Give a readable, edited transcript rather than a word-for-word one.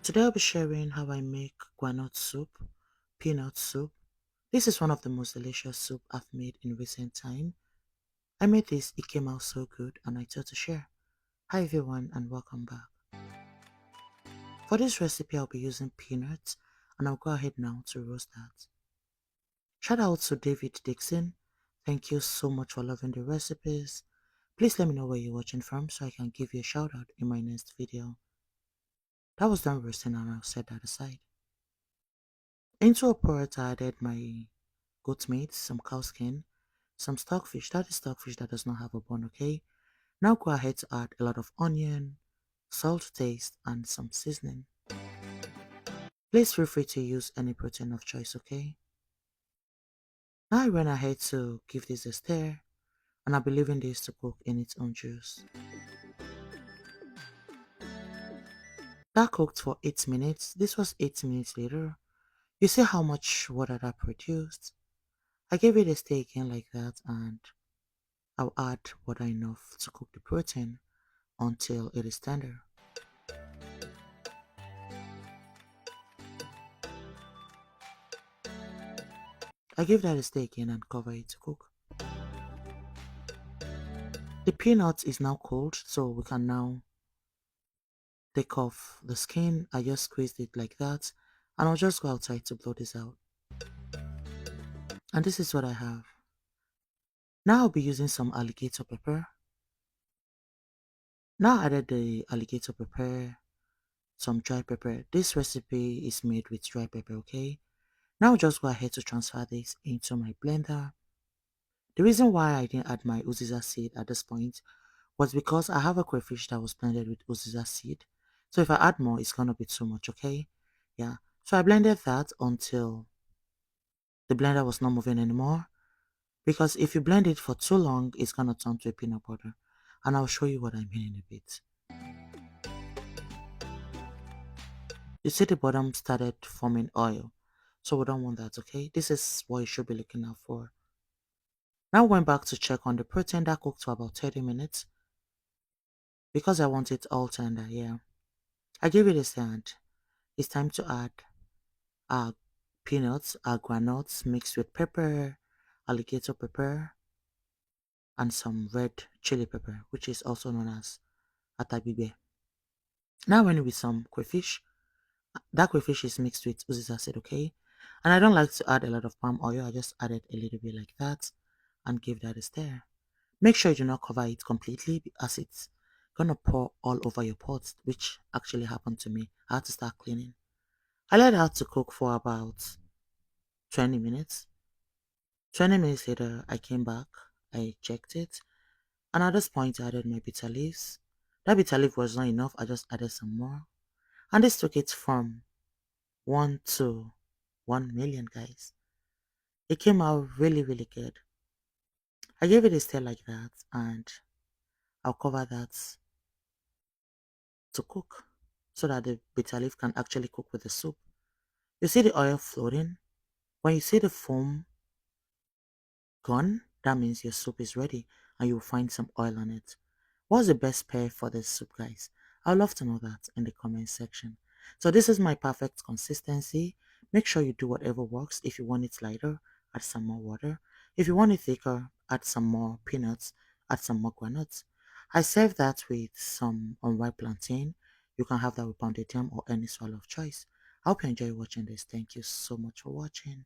Today I'll be sharing how I make groundnut soup, peanut soup. This is one of the most delicious soup I've made in recent time. I made this, it came out so good and I thought to share. Hi everyone and welcome back. For this recipe I'll be using peanuts and I'll go ahead now to roast that. Shout out to David Dixon. Thank you so much for loving the recipes. Please let me know where you're watching from so I can give you a shout out in my next video. That was done roasting and I'll set that aside. Into a pot I added my goat meat, some cow skin, some stockfish. That is stockfish that does not have a bone, okay? Now go ahead to add a lot of onion, salt to taste, and some seasoning. Please feel free to use any protein of choice, okay? Now I went ahead to give this a stir, and I'll be leaving this to cook in its own juice. That cooked for 8 minutes. This was 8 minutes later. You see how much water that produced? I gave it a stir again like that, and I'll add water enough to cook the protein until it is tender. I give that a stir again and cover it to cook. The peanut is now cold, so we can now take off the skin. I just squeezed it like that, and I'll just go outside to blow this out. And this is what I have. Now I'll be using some alligator pepper. Now I added the alligator pepper, some dry pepper. This recipe is made with dry pepper, okay? Now I'll just go ahead to transfer this into my blender. The reason why I didn't add my uziza seed at this point was because I have a crayfish that was blended with uziza seed. So if I add more, it's gonna be too much, okay? Yeah. So I blended that until the blender was not moving anymore. Because if you blend it for too long, it's gonna turn to a peanut butter. And I'll show you what I mean in a bit. You see the bottom started forming oil. So we don't want that, okay? This is what you should be looking out for. Now I went back to check on the protein that cooked for about 30 minutes. Because I want it all tender, yeah. I gave it a stand. It's time to add our peanuts, our granules mixed with pepper, alligator pepper, and some red chili pepper, which is also known as atabibe. Now I went with some crayfish. That crayfish is mixed with uzi's acid, okay? And I don't like to add a lot of palm oil. I just added a little bit like that and give that a stir. Make sure you do not cover it completely as it's gonna pour all over your pot, which actually happened to me. I had to start cleaning. I let that to cook for about 20 minutes. 20 minutes later, I came back, I checked it, and at this point, I added my bitter leaves. That bitter leaf was not enough, I just added some more. And this took it from 1 to 1 million, guys. It came out really, really good. I gave it a stir like that, and I'll cover that to cook so that the bitter leaf can actually cook with the soup. You see the oil floating? When you see the foam gone, that means your soup is ready and you'll find some oil on it. What's the best pair for this soup, guys? I'd love to know that in the comment section. So this is my perfect consistency. Make sure you do whatever works. If you want it lighter, add some more water. If you want it thicker, add some more peanuts, add some more granules. I serve that with some unripe plantain. You can have that with pounded yam or any swallow of choice. I hope you enjoy watching this. Thank you so much for watching.